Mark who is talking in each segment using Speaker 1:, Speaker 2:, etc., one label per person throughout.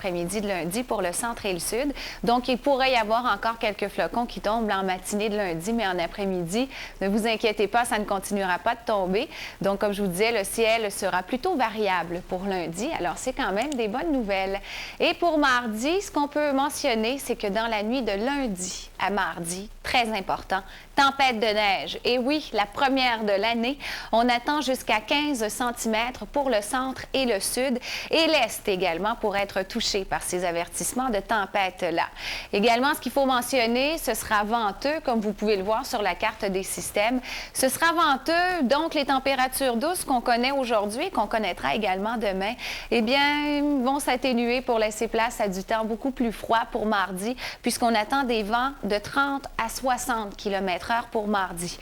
Speaker 1: l'après-midi de lundi pour le centre et le sud. Donc, il pourrait y avoir encore quelques flocons qui tombent en matinée de lundi, mais en après-midi, ne vous inquiétez pas, ça ne continuera pas de tomber. Donc, comme je vous disais, le ciel sera plutôt variable pour lundi. Alors, c'est quand même des bonnes nouvelles. Et pour mardi, ce qu'on peut mentionner, c'est que dans la nuit de lundi à mardi, très important, tempête de neige. Et oui, la première de l'année, on attend jusqu'à 15 cm pour le centre et le sud et l'est également pour être touché par ces avertissements de tempête-là. Également, ce qu'il faut mentionner, ce sera venteux, comme vous pouvez le voir sur la carte des systèmes. Ce sera venteux, donc les températures douces qu'on connaît aujourd'hui, qu'on connaîtra également demain, eh bien, vont s'atténuer pour laisser place à du temps beaucoup plus froid pour mardi, puisqu'on attend des vents de 30 à 60 km/h pour mardi.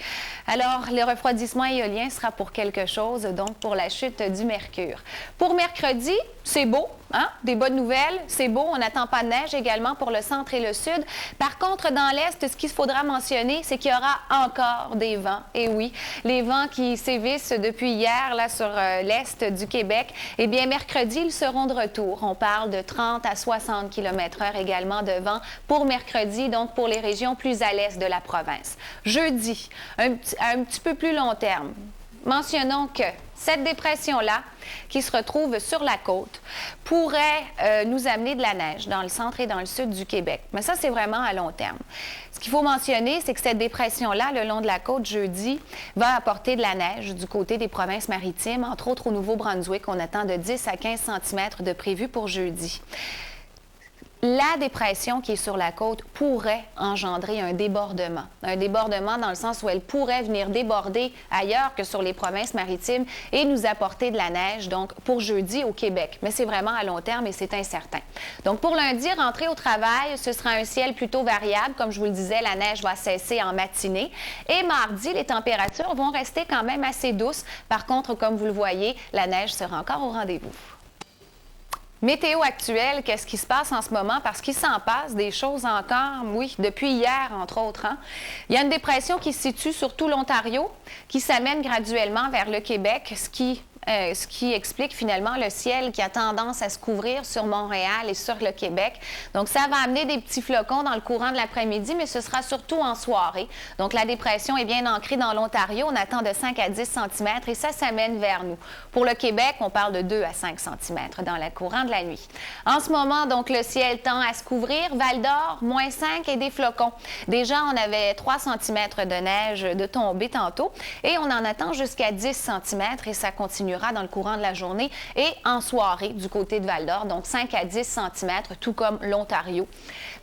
Speaker 1: Alors, le refroidissement éolien sera pour quelque chose, donc pour la chute du mercure. Pour mercredi, c'est beau, hein? Des bonnes nouvelles, c'est beau, on n'attend pas de neige également pour le centre et le sud. Par contre, dans l'est, ce qu'il faudra mentionner, c'est qu'il y aura encore des vents. Et oui, les vents qui sévissent depuis hier là sur l'est du Québec, eh bien, mercredi, ils seront de retour. On parle de 30 à 60 km/h également de vent pour mercredi, donc pour les régions plus à l'est de la province. Jeudi, à un petit peu plus long terme, mentionnons que cette dépression-là, qui se retrouve sur la côte, pourrait nous amener de la neige dans le centre et dans le sud du Québec. Mais ça, c'est vraiment à long terme. Ce qu'il faut mentionner, c'est que cette dépression-là, le long de la côte, jeudi, va apporter de la neige du côté des provinces maritimes, entre autres au Nouveau-Brunswick. On attend de 10 à 15 cm de prévu pour jeudi. La dépression qui est sur la côte pourrait engendrer un débordement. Un débordement dans le sens où elle pourrait venir déborder ailleurs que sur les provinces maritimes et nous apporter de la neige, donc pour jeudi au Québec. Mais c'est vraiment à long terme et c'est incertain. Donc pour lundi, rentrer au travail, ce sera un ciel plutôt variable. Comme je vous le disais, la neige va cesser en matinée. Et mardi, les températures vont rester quand même assez douces. Par contre, comme vous le voyez, la neige sera encore au rendez-vous. Météo actuelle, qu'est-ce qui se passe en ce moment? Parce qu'il s'en passe des choses encore, oui, depuis hier, entre autres. Hein? Il y a une dépression qui se situe sur tout l'Ontario, qui s'amène graduellement vers le Québec, ce qui explique finalement le ciel qui a tendance à se couvrir sur Montréal et sur le Québec. Donc, ça va amener des petits flocons dans le courant de l'après-midi, mais ce sera surtout en soirée. Donc, la dépression est bien ancrée dans l'Ontario. On attend de 5 à 10 cm et ça s'amène vers nous. Pour le Québec, on parle de 2 à 5 cm dans le courant de la nuit. En ce moment, donc, le ciel tend à se couvrir. Val-d'Or, moins 5 et des flocons. Déjà, on avait 3 cm de neige de tomber tantôt et on en attend jusqu'à 10 cm et ça continue dans le courant de la journée et en soirée du côté de Val-d'Or, donc 5 à 10 cm, tout comme l'Ontario.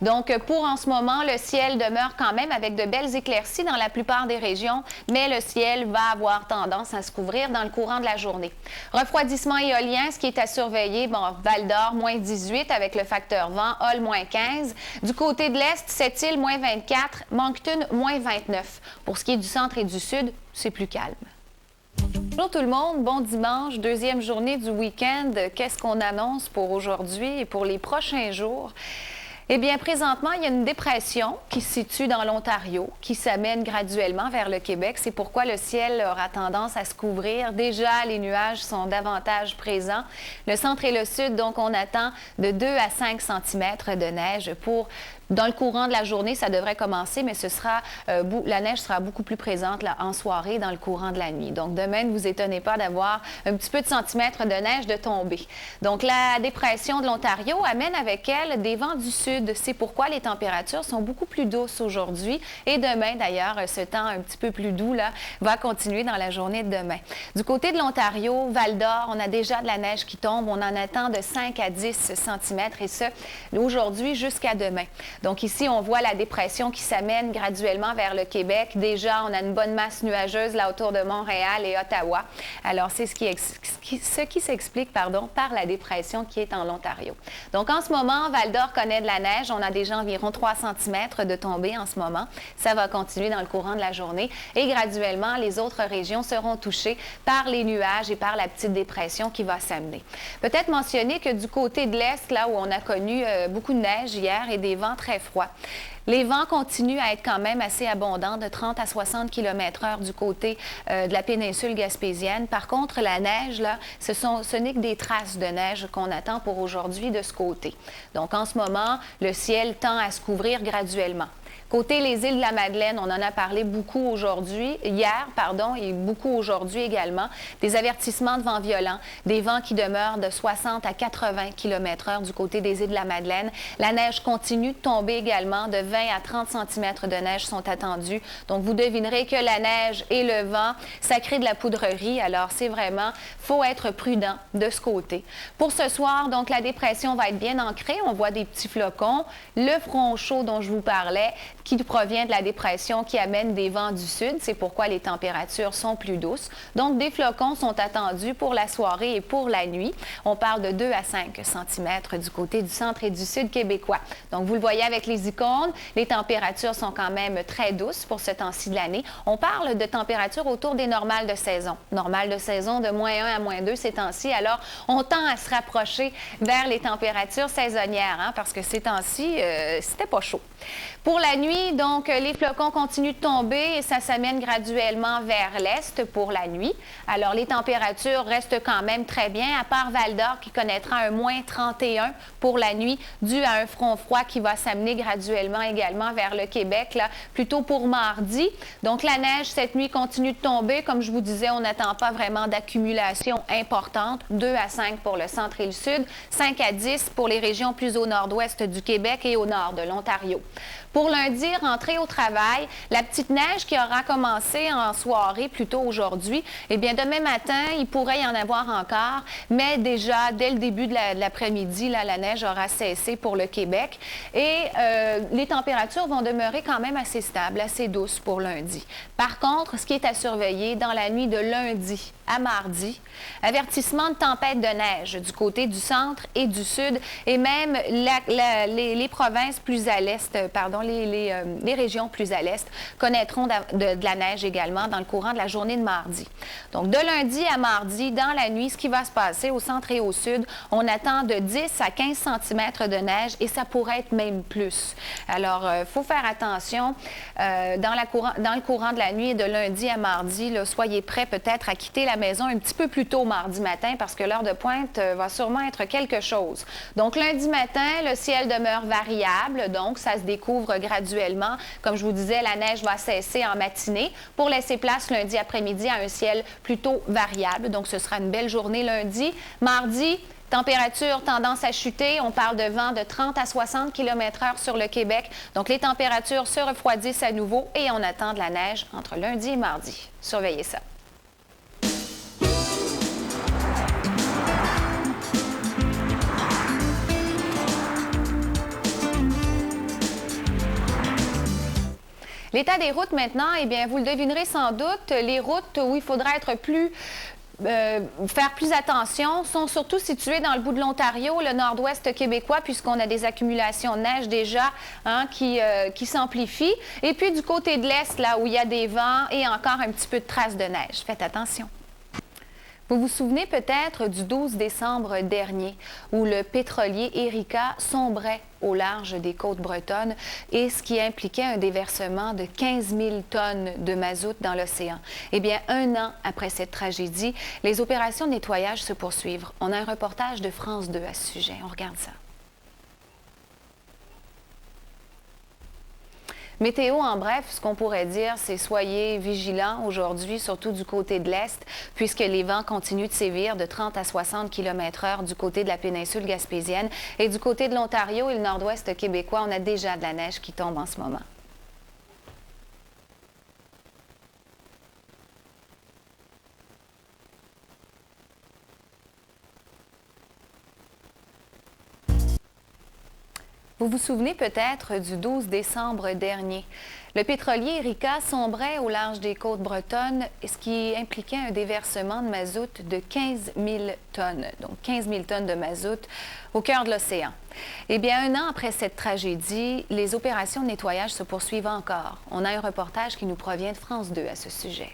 Speaker 1: Donc, pour en ce moment, le ciel demeure quand même avec de belles éclaircies dans la plupart des régions, mais le ciel va avoir tendance à se couvrir dans le courant de la journée. Refroidissement éolien, ce qui est à surveiller, bon, Val-d'Or, moins 18 avec le facteur vent, Hull, moins 15. Du côté de l'Est, Sept-Îles, moins 24, Moncton, moins 29. Pour ce qui est du centre et du sud, c'est plus calme. Bonjour tout le monde, bon dimanche, deuxième journée du week-end. Qu'est-ce qu'on annonce pour aujourd'hui et pour les prochains jours? Eh bien, présentement, il y a une dépression qui se situe dans l'Ontario, qui s'amène graduellement vers le Québec. C'est pourquoi le ciel aura tendance à se couvrir. Déjà, les nuages sont davantage présents. Le centre et le sud, donc, on attend de 2 à 5 cm de neige pour... Dans le courant de la journée, ça devrait commencer, mais la neige sera beaucoup plus présente là, en soirée dans le courant de la nuit. Donc, demain, ne vous étonnez pas d'avoir un petit peu de centimètres de neige de tomber. Donc, la dépression de l'Ontario amène avec elle des vents du sud. C'est pourquoi les températures sont beaucoup plus douces aujourd'hui. Et demain, d'ailleurs, ce temps un petit peu plus doux là, va continuer dans la journée de demain. Du côté de l'Ontario, Val-d'Or, on a déjà de la neige qui tombe. On en attend de 5 à 10 cm et ce, aujourd'hui jusqu'à demain. Donc ici, on voit la dépression qui s'amène graduellement vers le Québec. Déjà, on a une bonne masse nuageuse là autour de Montréal et Ottawa. Alors, c'est ce qui s'explique par la dépression qui est en l'Ontario. Donc, en ce moment, Val-d'Or connaît de la neige. On a déjà environ 3 cm de tombée en ce moment. Ça va continuer dans le courant de la journée. Et graduellement, les autres régions seront touchées par les nuages et par la petite dépression qui va s'amener. Peut-être mentionner que du côté de l'Est, là où on a connu beaucoup de neige hier et des vents très froid. Les vents continuent à être quand même assez abondants, de 30 à 60 km/h du côté de la péninsule gaspésienne. Par contre, la neige, là, ce n'est que des traces de neige qu'on attend pour aujourd'hui de ce côté. Donc, en ce moment, le ciel tend à se couvrir graduellement. Côté les îles de la Madeleine, on en a parlé beaucoup hier, et beaucoup aujourd'hui également, des avertissements de vents violents, des vents qui demeurent de 60 à 80 km/h du côté des îles de la Madeleine. La neige continue de tomber également, de 20 à 30 cm de neige sont attendus. Donc, vous devinerez que la neige et le vent, ça crée de la poudrerie. Alors, c'est vraiment, faut être prudent de ce côté. Pour ce soir, donc, la dépression va être bien ancrée. On voit des petits flocons. Le front chaud dont je vous parlais, qui provient de la dépression qui amène des vents du sud. C'est pourquoi les températures sont plus douces. Donc, des flocons sont attendus pour la soirée et pour la nuit. On parle de 2 à 5 cm du côté du centre et du sud québécois. Donc, vous le voyez avec les icônes, les températures sont quand même très douces pour ce temps-ci de l'année. On parle de températures autour des normales de saison. Normales de saison de -1 à -2 ces temps-ci. Alors, on tend à se rapprocher vers les températures saisonnières, parce que ces temps-ci, c'était pas chaud. Pour la nuit, donc, les flocons continuent de tomber et ça s'amène graduellement vers l'est pour la nuit. Alors, les températures restent quand même très bien, à part Val-d'Or qui connaîtra un -31 pour la nuit, dû à un front froid qui va s'amener graduellement également vers le Québec, là, plutôt pour mardi. Donc, la neige, cette nuit, continue de tomber. Comme je vous disais, on n'attend pas vraiment d'accumulation importante. 2 à 5 pour le centre et le sud, 5 à 10 pour les régions plus au nord-ouest du Québec et au nord de l'Ontario. Pour lundi, rentrée au travail, la petite neige qui aura commencé en soirée plus tôt aujourd'hui, eh bien, demain matin, il pourrait y en avoir encore, mais déjà, dès le début de l'après-midi, la neige aura cessé pour le Québec et les températures vont demeurer quand même assez stables, assez douces pour lundi. Par contre, ce qui est à surveiller dans la nuit de lundi à mardi, avertissement de tempête de neige du côté du centre et du sud et même les provinces plus à l'est, les régions plus à l'est connaîtront de la neige également dans le courant de la journée de mardi. Donc, de lundi à mardi, dans la nuit, ce qui va se passer au centre et au sud, on attend de 10 à 15 cm de neige et ça pourrait être même plus. Alors, il faut faire attention. Dans le courant de la nuit et de lundi à mardi, là, soyez prêts peut-être à quitter la maison un petit peu plus tôt mardi matin parce que l'heure de pointe va sûrement être quelque chose. Donc, lundi matin, le ciel demeure variable, donc ça se découvre graduellement. Comme je vous disais, la neige va cesser en matinée pour laisser place lundi après-midi à un ciel plutôt variable. Donc, ce sera une belle journée lundi. Mardi, température tendance à chuter. On parle de vent de 30 à 60 km/h sur le Québec. Donc, les températures se refroidissent à nouveau et on attend de la neige entre lundi et mardi. Surveillez ça. L'état des routes maintenant, eh bien, vous le devinerez sans doute, les routes où il faudra être faire plus attention sont surtout situées dans le bout de l'Ontario, le nord-ouest québécois, puisqu'on a des accumulations de neige déjà qui s'amplifient. Et puis du côté de l'est, là où il y a des vents et encore un petit peu de traces de neige. Faites attention. Vous vous souvenez peut-être du 12 décembre dernier où le pétrolier Erika sombrait au large des côtes bretonnes et ce qui impliquait un déversement de 15 000 tonnes de mazout dans l'océan. Eh bien, 1 an après cette tragédie, les opérations de nettoyage se poursuivent. On a un reportage de France 2 à ce sujet. On regarde ça. Météo, en bref, ce qu'on pourrait dire, c'est soyez vigilants aujourd'hui, surtout du côté de l'Est, puisque les vents continuent de sévir de 30 à 60 km/h du côté de la péninsule gaspésienne. Et du côté de l'Ontario et le nord-ouest québécois, on a déjà de la neige qui tombe en ce moment. Vous vous souvenez peut-être du 12 décembre dernier. Le pétrolier Erika sombrait au large des côtes bretonnes, ce qui impliquait un déversement de mazout de 15 000 tonnes. Donc 15 000 tonnes de mazout au cœur de l'océan. Eh bien, 1 an après cette tragédie, les opérations de nettoyage se poursuivent encore. On a un reportage qui nous provient de France 2 à ce sujet.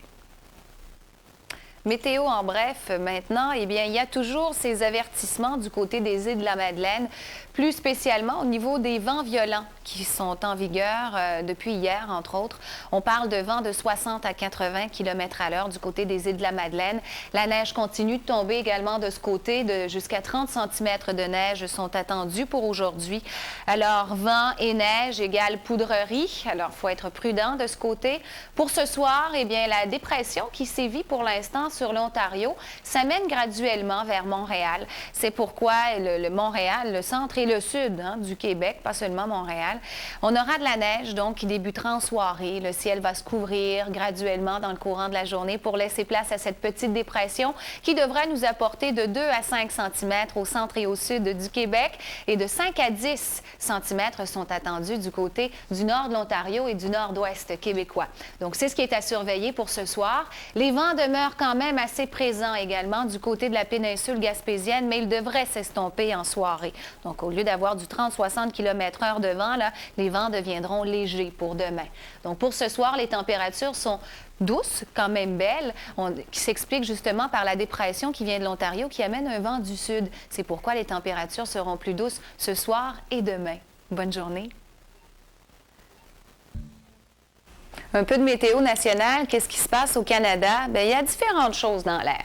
Speaker 1: Météo en bref, maintenant, eh bien, il y a toujours ces avertissements du côté des îles de la Madeleine, plus spécialement au niveau des vents violents qui sont en vigueur depuis hier, entre autres. On parle de vents de 60 à 80 km à l'heure du côté des îles de la Madeleine. La neige continue de tomber également de ce côté, jusqu'à 30 cm de neige sont attendus pour aujourd'hui. Alors, vent et neige égale poudrerie. Alors, il faut être prudent de ce côté. Pour ce soir, eh bien, la dépression qui sévit pour l'instant sur l'Ontario s'amène graduellement vers Montréal. C'est pourquoi le Montréal, le centre et le sud du Québec, pas seulement Montréal, on aura de la neige donc qui débutera en soirée. Le ciel va se couvrir graduellement dans le courant de la journée pour laisser place à cette petite dépression qui devrait nous apporter de 2 à 5 cm au centre et au sud du Québec et de 5 à 10 cm sont attendus du côté du nord de l'Ontario et du nord-ouest québécois. Donc, c'est ce qui est à surveiller pour ce soir. Les vents demeurent quand même assez présents également du côté de la péninsule gaspésienne, mais ils devraient s'estomper en soirée. Donc, au lieu d'avoir du 30-60 km/h de vent, là, les vents deviendront légers pour demain. Donc, pour ce soir, les températures sont douces, quand même belles, qui s'explique justement par la dépression qui vient de l'Ontario, qui amène un vent du sud. C'est pourquoi les températures seront plus douces ce soir et demain. Bonne journée. Un peu de météo nationale, qu'est-ce qui se passe au Canada? Bien, il y a différentes choses dans l'air.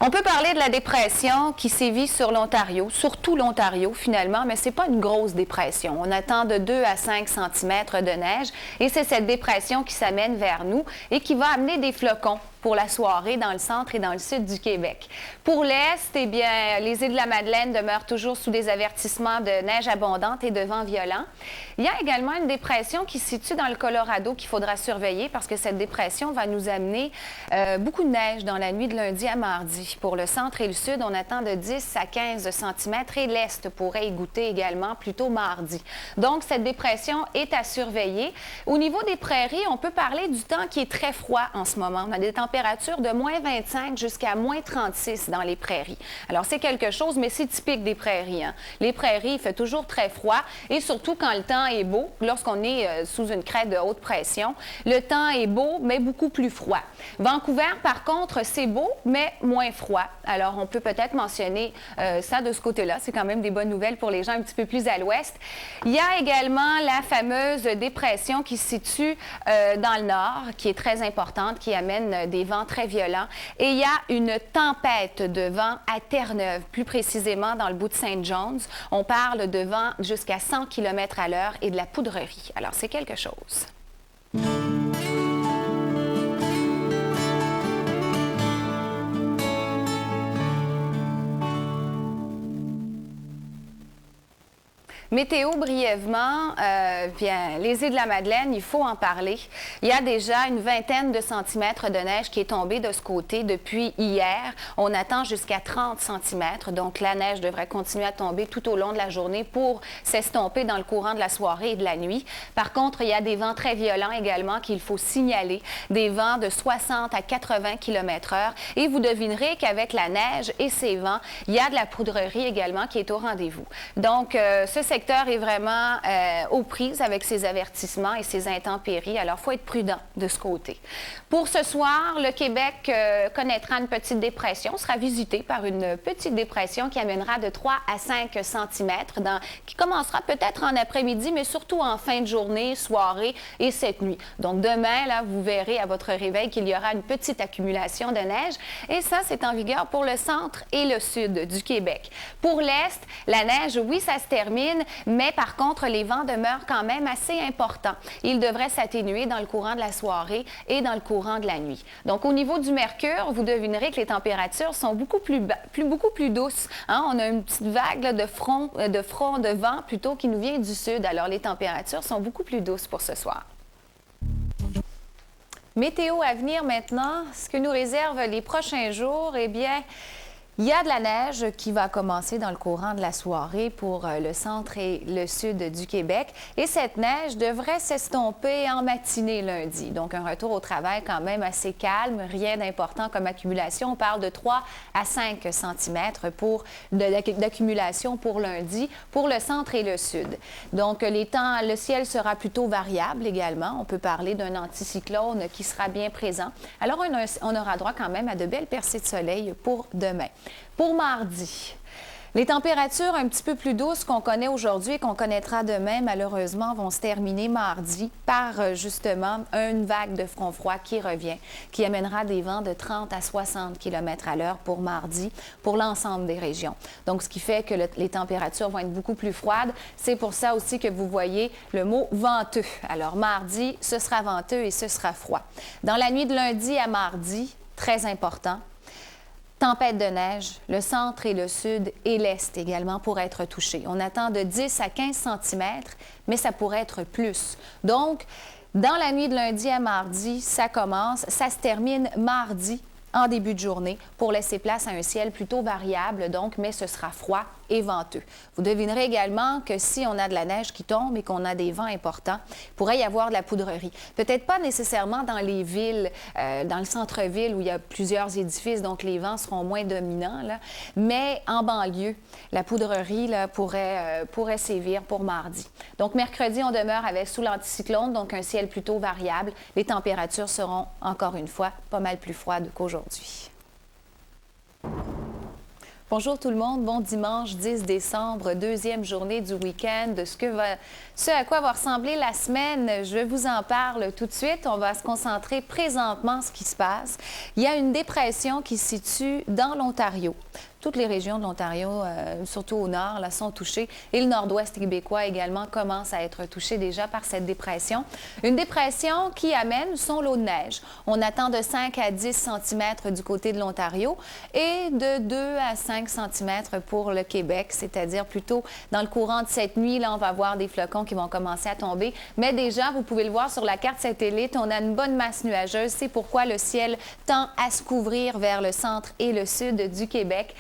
Speaker 1: On peut parler de la dépression qui sévit sur l'Ontario, surtout l'Ontario finalement, mais ce n'est pas une grosse dépression. On attend de 2 à 5 cm de neige et c'est cette dépression qui s'amène vers nous et qui va amener des flocons pour la soirée dans le centre et dans le sud du Québec. Pour l'Est, eh bien, les îles de la Madeleine demeurent toujours sous des avertissements de neige abondante et de vents violents. Il y a également une dépression qui se situe dans le Colorado qu'il faudra surveiller parce que cette dépression va nous amener beaucoup de neige dans la nuit de lundi à mardi. Pour le centre et le sud, on attend de 10 à 15 cm et l'Est pourrait y goûter également plutôt mardi. Donc, cette dépression est à surveiller. Au niveau des prairies, on peut parler du temps qui est très froid en ce moment. On a des températures de moins 25 jusqu'à moins 36 dans les prairies. Alors, c'est quelque chose, mais c'est typique des prairies. Les prairies, il fait toujours très froid et surtout quand le temps est beau, lorsqu'on est sous une crête de haute pression, le temps est beau, mais beaucoup plus froid. Vancouver, par contre, c'est beau, mais moins froid. Alors, on peut peut-être mentionner ça de ce côté-là. C'est quand même des bonnes nouvelles pour les gens un petit peu plus à l'ouest. Il y a également la fameuse dépression qui se situe dans le nord, qui est très importante, qui amène des vents très violents. Et il y a une tempête de vent à Terre-Neuve, plus précisément dans le bout de Saint John's. On parle de vent jusqu'à 100 km à l'heure et de la poudrerie. Alors, c'est quelque chose. Météo brièvement, bien, les îles de la Madeleine, il faut en parler. Il y a déjà une vingtaine de centimètres de neige qui est tombée de ce côté depuis hier. On attend jusqu'à 30 cm, donc la neige devrait continuer à tomber tout au long de la journée pour s'estomper dans le courant de la soirée et de la nuit. Par contre, il y a des vents très violents également qu'il faut signaler, des vents de 60 à 80 km/h. Et vous devinerez qu'avec la neige et ces vents, il y a de la poudrerie également qui est au rendez-vous. Donc, ce secteur est vraiment aux prises avec ces avertissements et ces intempéries. Alors, il faut être prudent de ce côté. Pour ce soir, le Québec connaîtra une petite dépression, sera visité par une petite dépression qui amènera de 3 à 5 cm, qui commencera peut-être en après-midi, mais surtout en fin de journée, soirée et cette nuit. Donc, demain, là, vous verrez à votre réveil qu'il y aura une petite accumulation de neige. Et ça, c'est en vigueur pour le centre et le sud du Québec. Pour l'Est, la neige, oui, ça se termine, mais par contre, les vents demeurent quand même assez importants. Ils devraient s'atténuer dans le courant de la soirée et dans le courant de la nuit. Donc, au niveau du mercure, vous devinerez que les températures sont beaucoup plus douces. On a une petite vague là, de front de vent plutôt qui nous vient du sud. Alors, les températures sont beaucoup plus douces pour ce soir. Météo à venir maintenant. Ce que nous réservent les prochains jours, eh bien, Il y a de la neige qui va commencer dans le courant de la soirée pour le centre et le sud du Québec. Et cette neige devrait s'estomper en matinée lundi. Donc, un retour au travail quand même assez calme, rien d'important comme accumulation. On parle de 3 à 5 cm d'accumulation pour lundi pour le centre et le sud. Donc, le ciel sera plutôt variable également. On peut parler d'un anticyclone qui sera bien présent. Alors, on aura droit quand même à de belles percées de soleil pour demain. Pour mardi, les températures un petit peu plus douces qu'on connaît aujourd'hui et qu'on connaîtra demain, malheureusement, vont se terminer mardi par justement une vague de front froid qui revient, qui amènera des vents de 30 à 60 km à l'heure pour mardi, pour l'ensemble des régions. Donc, ce qui fait que les températures vont être beaucoup plus froides. C'est pour ça aussi que vous voyez le mot venteux. Alors, mardi, ce sera venteux et ce sera froid. Dans la nuit de lundi à mardi, très important, tempête de neige, le centre et le sud et l'est également pourraient être touchés. On attend de 10 à 15 cm, mais ça pourrait être plus. Donc, dans la nuit de lundi à mardi, ça commence, ça se termine mardi en début de journée pour laisser place à un ciel plutôt variable, donc, mais ce sera froid et venteux. Vous devinerez également que si on a de la neige qui tombe et qu'on a des vents importants, il pourrait y avoir de la poudrerie. Peut-être pas nécessairement dans les villes, dans le centre-ville où il y a plusieurs édifices, donc les vents seront moins dominants, là, mais en banlieue, la poudrerie là, pourrait sévir pour mardi. Donc mercredi, on demeure sous l'anticyclone, donc un ciel plutôt variable. Les températures seront, encore une fois, pas mal plus froides qu'aujourd'hui. Bonjour tout le monde, bon dimanche 10 décembre, deuxième journée du week-end. Ce à quoi va ressembler la semaine, je vous en parle tout de suite. On va se concentrer présentement sur ce qui se passe. Il y a une dépression qui se situe dans l'Ontario. Toutes les régions de l'Ontario, surtout au nord, là, sont touchées. Et le nord-ouest québécois également commence à être touché déjà par cette dépression. Une dépression qui amène son lot de neige. On attend de 5 à 10 cm du côté de l'Ontario et de 2 à 5 cm pour le Québec, c'est-à-dire plutôt dans le courant de cette nuit. Là, on va avoir des flocons qui vont commencer à tomber. Mais déjà, vous pouvez le voir sur la carte satellite, on a une bonne masse nuageuse. C'est pourquoi le ciel tend à se couvrir vers le centre et le sud du Québec.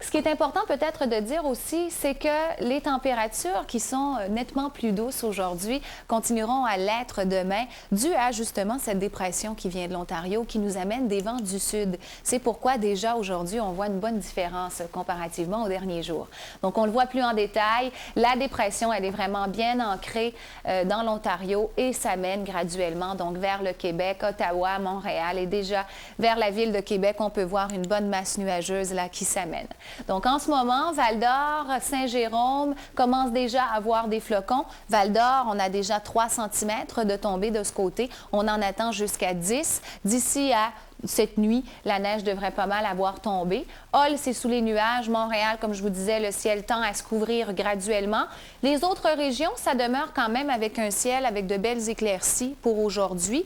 Speaker 1: Ce qui est important peut-être de dire aussi, c'est que les températures qui sont nettement plus douces aujourd'hui continueront à l'être demain, dû à justement cette dépression qui vient de l'Ontario, qui nous amène des vents du sud. C'est pourquoi déjà aujourd'hui, on voit une bonne différence comparativement aux derniers jours. Donc, on le voit plus en détail. La dépression, elle est vraiment bien ancrée dans l'Ontario et s'amène graduellement donc vers le Québec, Ottawa, Montréal et déjà vers la ville de Québec, on peut voir une bonne masse nuageuse là qui s'amène. Donc, en ce moment, Val-d'Or, Saint-Jérôme commence déjà à avoir des flocons. Val-d'Or, on a déjà 3 cm de tombée de ce côté. On en attend jusqu'à 10. D'ici à cette nuit, la neige devrait pas mal avoir tombé. Hall, c'est sous les nuages. Montréal, comme je vous disais, le ciel tend à se couvrir graduellement. Les autres régions, ça demeure quand même avec un ciel avec de belles éclaircies pour aujourd'hui.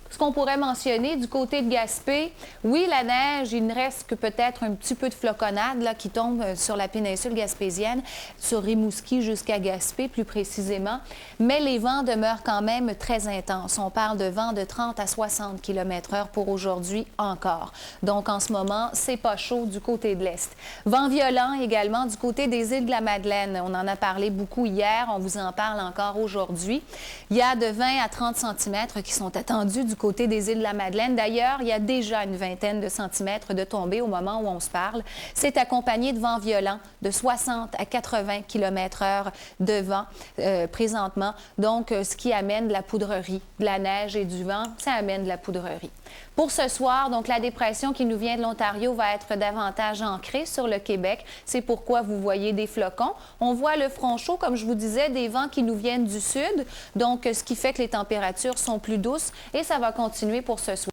Speaker 1: Ce qu'on pourrait mentionner du côté de Gaspé, oui, la neige, il ne reste que peut-être un petit peu de floconnade là, qui tombe sur la péninsule gaspésienne, sur Rimouski jusqu'à Gaspé plus précisément, mais les vents demeurent quand même très intenses. On parle de vents de 30 à 60 km/h pour aujourd'hui encore. Donc en ce moment, c'est pas chaud du côté de l'Est. Vent violent également du côté des îles de la Madeleine. On en a parlé beaucoup hier, on vous en parle encore aujourd'hui. Il y a de 20 à 30 cm qui sont attendus du côté des îles de la Madeleine. D'ailleurs, il y a déjà une vingtaine de centimètres de tombée au moment où on se parle. C'est accompagné de vents violents de 60 à 80 km/h de vent présentement. Donc, ce qui amène de la poudrerie, de la neige et du vent, ça amène de la poudrerie. Pour ce soir, donc la dépression qui nous vient de l'Ontario va être davantage ancrée sur le Québec. C'est pourquoi vous voyez des flocons. On voit le front chaud, comme je vous disais, des vents qui nous viennent du sud. Donc, ce qui fait que les températures sont plus douces et ça va continuer pour ce soir.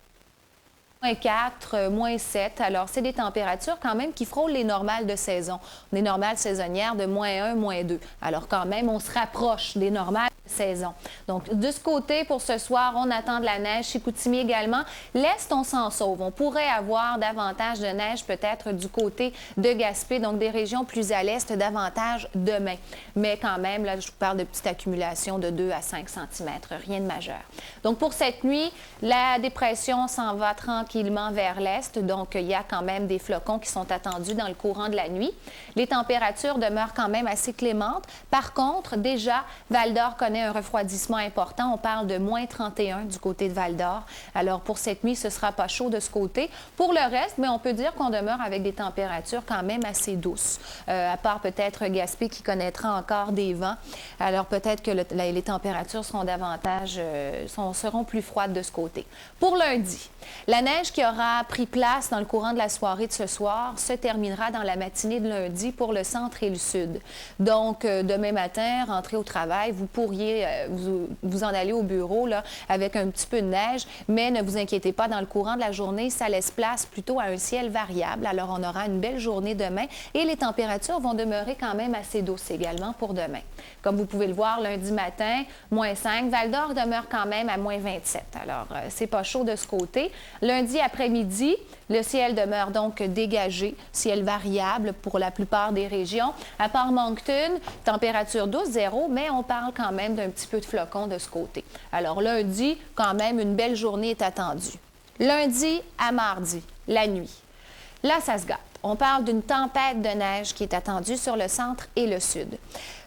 Speaker 1: -4, -7. Alors, c'est des températures quand même qui frôlent les normales de saison. Les normales saisonnières de -1, -2. Alors, quand même, on se rapproche des normales saison. Donc, de ce côté, pour ce soir, on attend de la neige. Chicoutimi également. L'Est, on s'en sauve. On pourrait avoir davantage de neige peut-être du côté de Gaspé, donc des régions plus à l'Est, davantage demain. Mais quand même, là, je vous parle de petites accumulations de 2 à 5 cm. Rien de majeur. Donc, pour cette nuit, la dépression s'en va tranquillement vers l'Est. Donc, il y a quand même des flocons qui sont attendus dans le courant de la nuit. Les températures demeurent quand même assez clémentes. Par contre, déjà, Val-d'Or connaît un refroidissement important. On parle de moins 31 du côté de Val-d'Or. Alors, pour cette nuit, ce ne sera pas chaud de ce côté. Pour le reste, mais on peut dire qu'on demeure avec des températures quand même assez douces, à part peut-être Gaspé qui connaîtra encore des vents. Alors, peut-être que les températures seront davantage, seront plus froides de ce côté. Pour lundi, la neige qui aura pris place dans le courant de la soirée de ce soir se terminera dans la matinée de lundi pour le centre et le sud. Donc, demain matin, rentrez au travail, vous pourriez vous en aller au bureau là, avec un petit peu de neige, mais ne vous inquiétez pas, dans le courant de la journée, ça laisse place plutôt à un ciel variable. Alors, on aura une belle journée demain et les températures vont demeurer quand même assez douces également pour demain. Comme vous pouvez le voir, lundi matin, moins 5. Val-d'Or demeure quand même à moins 27. Alors, c'est pas chaud de ce côté. Lundi après-midi, le ciel demeure donc dégagé, ciel variable pour la plupart des régions. À part Moncton, température douce, 0, mais on parle quand même d'un petit peu de flocons de ce côté. Alors lundi, quand même, une belle journée est attendue. Lundi à mardi, la nuit. Là, ça se gâte. On parle d'une tempête de neige qui est attendue sur le centre et le sud.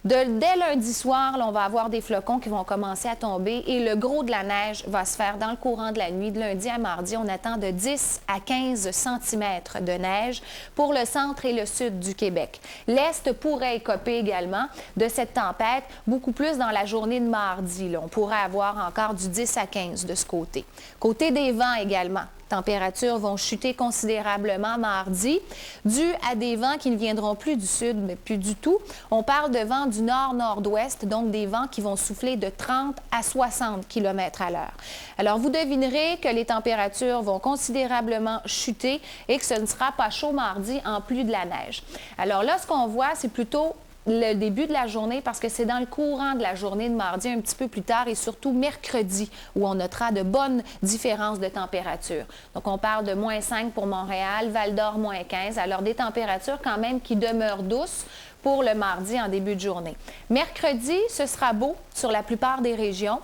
Speaker 1: Dès lundi soir, là, on va avoir des flocons qui vont commencer à tomber et le gros de la neige va se faire dans le courant de la nuit. De lundi à mardi, on attend de 10 à 15 cm de neige pour le centre et le sud du Québec. L'Est pourrait écoper également de cette tempête, beaucoup plus dans la journée de mardi. Là. On pourrait avoir encore du 10 à 15 de ce côté. Côté des vents également. Températures vont chuter considérablement mardi, dû à des vents qui ne viendront plus du sud, mais plus du tout. On parle de vents du nord-nord-ouest, donc des vents qui vont souffler de 30 à 60 km à l'heure. Alors, vous devinerez que les températures vont considérablement chuter et que ce ne sera pas chaud mardi en plus de la neige. Alors là, ce qu'on voit, c'est plutôt le début de la journée parce que c'est dans le courant de la journée de mardi un petit peu plus tard et surtout mercredi où on notera de bonnes différences de température. Donc, on parle de moins 5 pour Montréal, Val-d'Or, moins 15. Alors, des températures quand même qui demeurent douces pour le mardi en début de journée. Mercredi, ce sera beau sur la plupart des régions.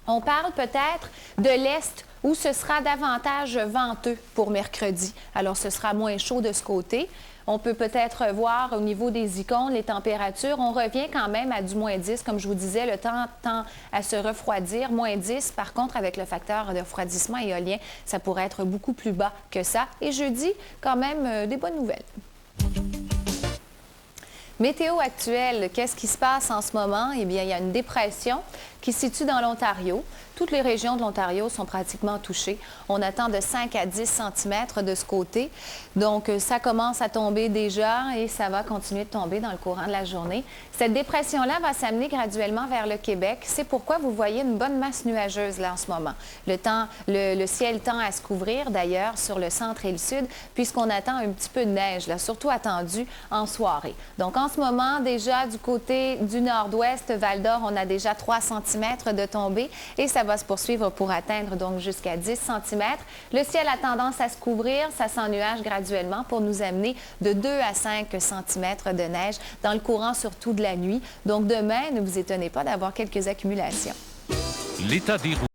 Speaker 1: On parle peut-être de l'Est où ce sera davantage venteux pour mercredi. Alors, ce sera moins chaud de ce côté. On peut peut-être voir au niveau des icônes, les températures. On revient quand même à du moins 10. Comme je vous disais, le temps tend à se refroidir. Moins 10, par contre, avec le facteur de refroidissement éolien, ça pourrait être beaucoup plus bas que ça. Et jeudi, quand même, des bonnes nouvelles. Météo actuelle, qu'est-ce qui se passe en ce moment? Eh bien, il y a une dépression qui se situe dans l'Ontario. Toutes les régions de l'Ontario sont pratiquement touchées. On attend de 5 à 10 cm de ce côté. Donc, ça commence à tomber déjà et ça va continuer de tomber dans le courant de la journée. Cette dépression-là va s'amener graduellement vers le Québec. C'est pourquoi vous voyez une bonne masse nuageuse là en ce moment. Le ciel tend à se couvrir d'ailleurs sur le centre et le sud puisqu'on attend un petit peu de neige, là, surtout attendu en soirée. Donc, en ce moment, déjà du côté du nord-ouest, Val-d'Or, on a déjà 3 cm de tombée et ça va se poursuivre pour atteindre donc jusqu'à 10 cm. Le ciel a tendance à se couvrir, ça s'ennuage graduellement pour nous amener de 2 à 5 cm de neige dans le courant surtout de la nuit. Donc demain, ne vous étonnez pas d'avoir quelques accumulations.
Speaker 2: L'état des routes.